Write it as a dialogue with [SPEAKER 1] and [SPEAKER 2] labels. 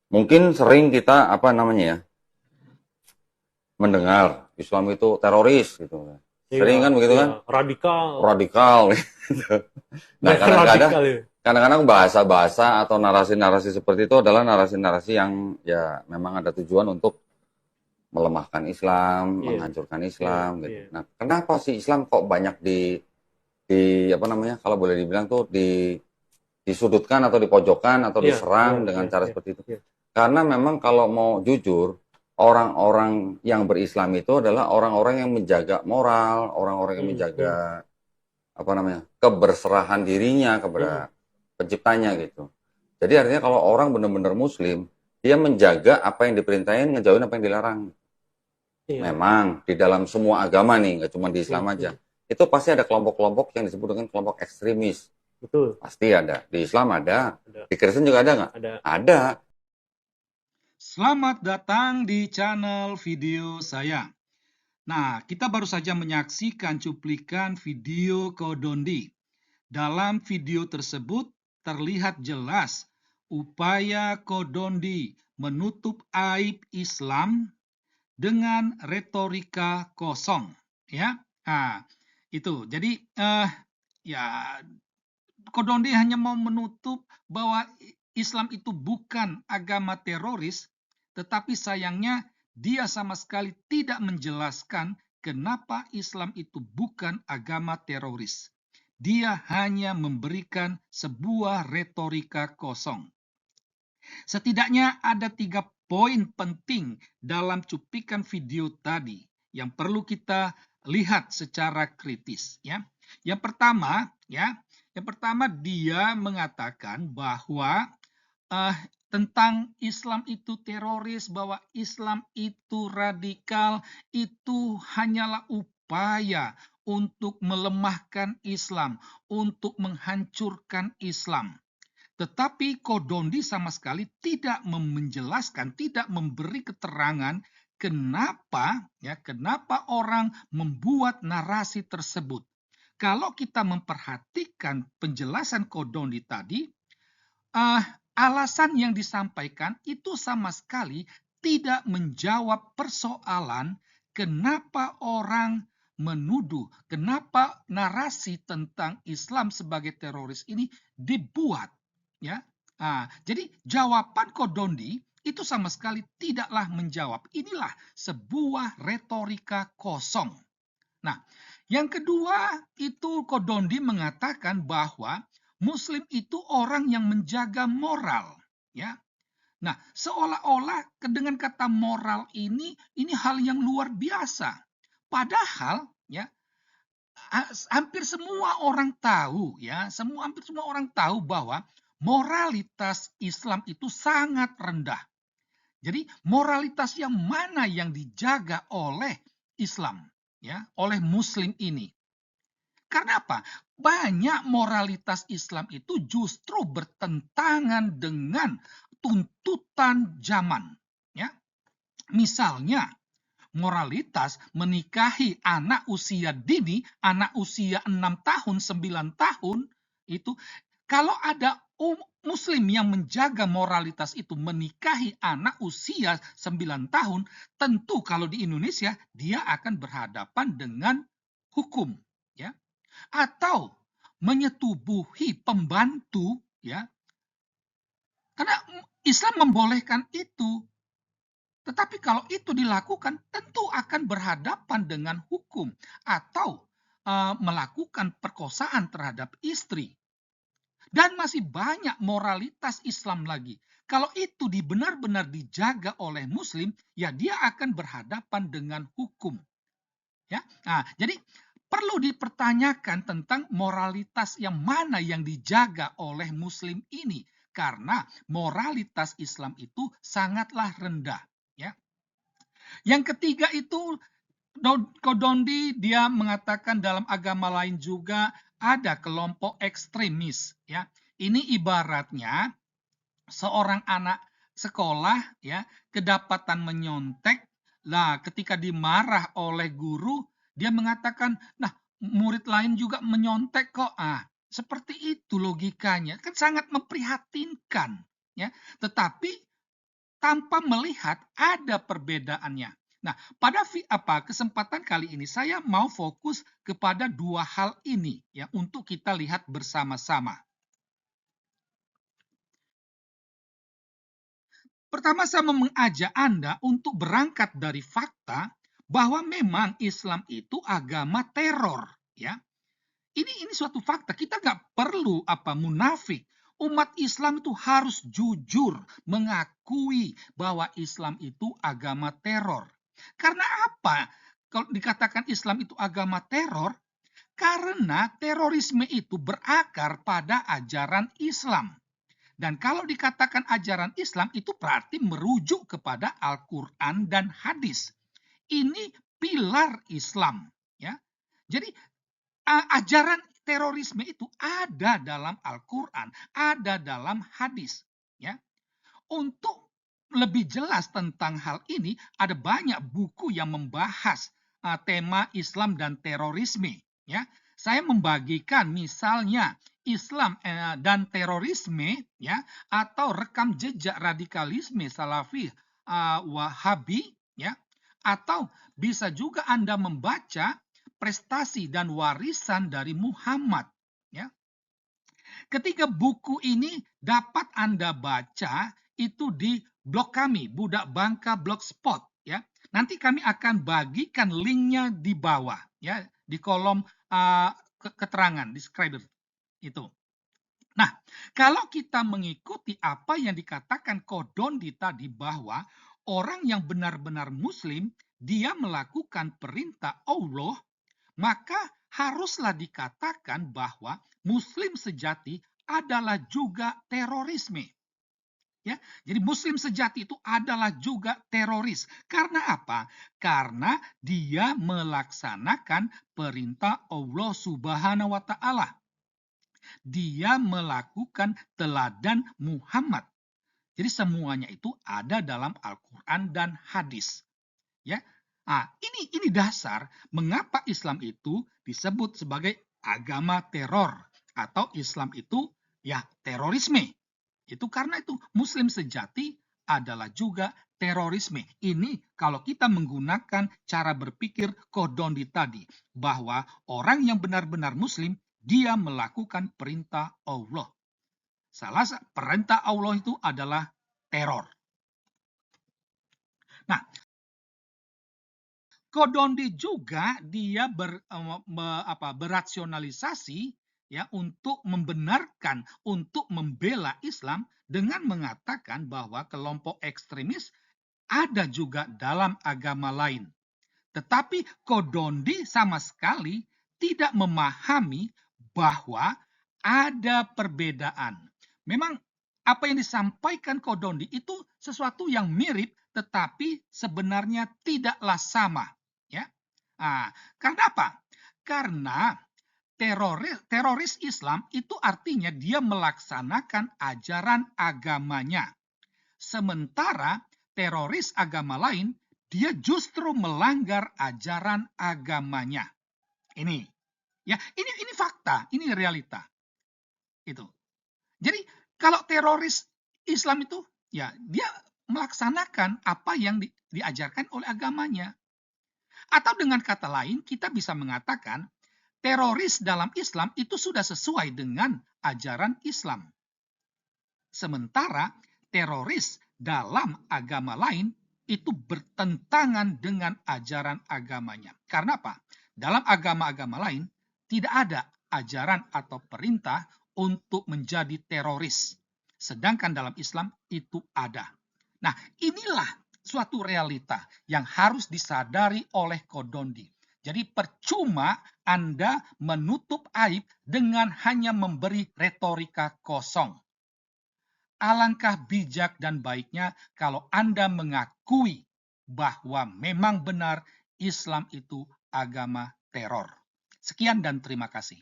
[SPEAKER 1] Mungkin sering kita apa namanya ya, mendengar Islam itu teroris gitu.
[SPEAKER 2] Iya,
[SPEAKER 1] Sering kan begitu
[SPEAKER 2] iya,
[SPEAKER 1] kan?
[SPEAKER 2] radikal.
[SPEAKER 1] Radikal gitu. Nah,
[SPEAKER 2] Banyak
[SPEAKER 1] kadang-kadang
[SPEAKER 2] radikal ya.
[SPEAKER 1] kadang-kadang bahasa-bahasa atau narasi-narasi seperti itu adalah narasi-narasi yang ya memang ada tujuan untuk melemahkan Islam,
[SPEAKER 2] Iya,
[SPEAKER 1] menghancurkan
[SPEAKER 2] iya,
[SPEAKER 1] Islam gitu.
[SPEAKER 2] iya.
[SPEAKER 1] Nah, kenapa sih Islam kok banyak di apa namanya? Kalau boleh dibilang tuh disudutkan atau dipojokkan atau
[SPEAKER 2] Iya, iya,
[SPEAKER 1] diserang dengan
[SPEAKER 2] iya,
[SPEAKER 1] cara
[SPEAKER 2] iya,
[SPEAKER 1] seperti itu?
[SPEAKER 2] iya.
[SPEAKER 1] Karena memang kalau mau jujur, orang-orang yang berislam itu adalah orang-orang yang menjaga moral, orang-orang yang
[SPEAKER 2] Hmm, hmm,
[SPEAKER 1] menjaga apa namanya, keberserahan dirinya
[SPEAKER 2] hmm.
[SPEAKER 1] kepada penciptanya gitu. Jadi artinya kalau orang benar-benar muslim, dia menjaga apa yang diperintahin, ngejauhin apa yang dilarang.
[SPEAKER 2] Iya,
[SPEAKER 1] Memang di dalam semua agama nih, nggak cuma di Islam
[SPEAKER 2] hmm,
[SPEAKER 1] aja.
[SPEAKER 2] hmm.
[SPEAKER 1] Itu pasti ada kelompok-kelompok yang disebut dengan kelompok ekstremis.
[SPEAKER 2] Betul.
[SPEAKER 1] Pasti ada. Di Islam ada.
[SPEAKER 2] Ada,
[SPEAKER 1] Di Kristen juga ada nggak?
[SPEAKER 2] ada.
[SPEAKER 1] Ada.
[SPEAKER 3] Selamat datang di channel video saya. Nah, kita baru saja menyaksikan cuplikan video Kodondi. Dalam video tersebut terlihat jelas upaya Kodondi menutup aib Islam dengan retorika kosong, ya. Nah, itu. Jadi ya Kodondi hanya mau menutup bahwa Islam itu bukan agama teroris, tetapi sayangnya dia sama sekali tidak menjelaskan kenapa Islam itu bukan agama teroris. Dia hanya memberikan sebuah retorika kosong. Setidaknya ada 3 poin penting dalam cuplikan video tadi yang perlu kita lihat secara kritis, ya. Yang pertama, dia mengatakan bahwa tentang Islam itu teroris, bahwa Islam itu radikal, itu hanyalah upaya untuk melemahkan Islam, untuk menghancurkan Islam. Tetapi Kodondi sama sekali tidak menjelaskan, tidak memberi keterangan kenapa orang membuat narasi tersebut. Kalau kita memperhatikan penjelasan Kodondi tadi, alasan yang disampaikan itu sama sekali tidak menjawab persoalan kenapa orang menuduh, kenapa narasi tentang Islam sebagai teroris ini dibuat, ya. Jadi jawaban Kodondi itu sama sekali tidaklah menjawab. Inilah sebuah retorika kosong. Nah, yang kedua itu Kodondi mengatakan bahwa Muslim itu orang yang menjaga moral, ya. Nah, seolah-olah dengan kata moral ini hal yang luar biasa. Padahal, ya, hampir semua orang tahu, ya, hampir semua orang tahu bahwa moralitas Islam itu sangat rendah. Jadi moralitas yang mana yang dijaga oleh Islam, ya, oleh Muslim ini? Karena apa? Banyak moralitas Islam itu justru bertentangan dengan tuntutan zaman, ya. Misalnya, moralitas menikahi anak usia dini, anak usia 6 tahun, 9 tahun, itu kalau ada Muslim yang menjaga moralitas itu menikahi anak usia 9 tahun, tentu kalau di Indonesia dia akan berhadapan dengan hukum, ya. Atau menyetubuhi pembantu, ya. Karena Islam membolehkan itu. Tetapi kalau itu dilakukan, tentu akan berhadapan dengan hukum atau melakukan perkosaan terhadap istri. Dan masih banyak moralitas Islam lagi. Kalau itu benar-benar dijaga oleh Muslim, ya dia akan berhadapan dengan hukum. Ya, jadi perlu dipertanyakan tentang moralitas yang mana yang dijaga oleh Muslim ini, karena moralitas Islam itu sangatlah rendah. Ya. Yang ketiga itu Kodondi dia mengatakan dalam agama lain juga ada kelompok ekstremis, ya. Ini ibaratnya seorang anak sekolah, ya, kedapatan menyontek. Lah ketika dimarah oleh guru, dia mengatakan, "Nah, murid lain juga menyontek kok." Seperti itu logikanya. Kan sangat memprihatinkan, ya. Tetapi tanpa melihat ada perbedaannya. Nah, pada kesempatan kali ini saya mau fokus kepada dua hal ini ya untuk kita lihat bersama-sama. Pertama, saya mengajak Anda untuk berangkat dari fakta bahwa memang Islam itu agama teror, ya. Ini suatu fakta. Kita nggak perlu munafik. Umat Islam itu harus jujur mengakui bahwa Islam itu agama teror. Karena apa? Kalau dikatakan Islam itu agama teror, karena terorisme itu berakar pada ajaran Islam. Dan kalau dikatakan ajaran Islam itu berarti merujuk kepada Al-Quran dan hadis. Ini pilar Islam, ya. Jadi ajaran terorisme itu ada dalam Al-Quran, ada dalam hadis, ya. Untuk lebih jelas tentang hal ini, ada banyak buku yang membahas tema Islam dan terorisme, ya. Saya membagikan misalnya Islam dan terorisme, ya, atau rekam jejak radikalisme Salafi Wahabi, ya, atau bisa juga Anda membaca prestasi dan warisan dari Muhammad, ya. Ketiga buku ini dapat Anda baca itu di blog kami, Budak Bangka Blogspot, ya. Nanti kami akan bagikan linknya di bawah, ya, di kolom keterangan, describer itu. Nah, kalau kita mengikuti apa yang dikatakan Kodondi tadi bahwa orang yang benar-benar Muslim, dia melakukan perintah Allah, maka haruslah dikatakan bahwa Muslim sejati adalah juga terorisme. Ya, jadi Muslim sejati itu adalah juga teroris. Karena apa? Karena dia melaksanakan perintah Allah Subhanahu wa Ta'ala. Dia melakukan teladan Muhammad. Jadi semuanya itu ada dalam Al-Quran dan hadis. Ya, ini dasar mengapa Islam itu disebut sebagai agama teror atau Islam itu ya terorisme. Itu karena itu Muslim sejati adalah juga terorisme. Ini kalau kita menggunakan cara berpikir Kodondi tadi bahwa orang yang benar-benar Muslim dia melakukan perintah Allah. Salah satu perintah Allah itu adalah teror. Nah, Kodondi juga dia berasionalisasi ya untuk membenarkan, untuk membela Islam dengan mengatakan bahwa kelompok ekstremis ada juga dalam agama lain. Tetapi Kodondi sama sekali tidak memahami bahwa ada perbedaan. Memang apa yang disampaikan Kodondi itu sesuatu yang mirip tetapi sebenarnya tidaklah sama, ya. Karena apa? Karena teroris Islam itu artinya dia melaksanakan ajaran agamanya. Sementara teroris agama lain dia justru melanggar ajaran agamanya. Ini fakta, ini realita. Itu. Jadi kalau teroris Islam itu ya dia melaksanakan apa yang diajarkan oleh agamanya. Atau dengan kata lain kita bisa mengatakan teroris dalam Islam itu sudah sesuai dengan ajaran Islam. Sementara teroris dalam agama lain itu bertentangan dengan ajaran agamanya. Karena apa? Dalam agama-agama lain tidak ada ajaran atau perintah untuk menjadi teroris. Sedangkan dalam Islam itu ada. Nah, inilah suatu realita yang harus disadari oleh Kodondi. Jadi percuma Anda menutup aib dengan hanya memberi retorika kosong. Alangkah bijak dan baiknya kalau Anda mengakui bahwa memang benar Islam itu agama teror. Sekian dan terima kasih.